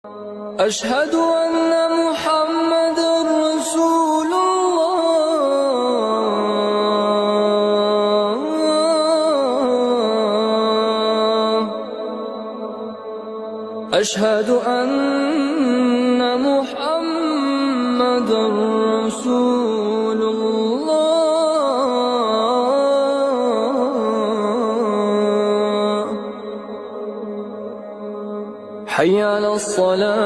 أشهد أن محمدًا رسول الله. أشهد أن محمدًا رسول الله. حي على الصلاة.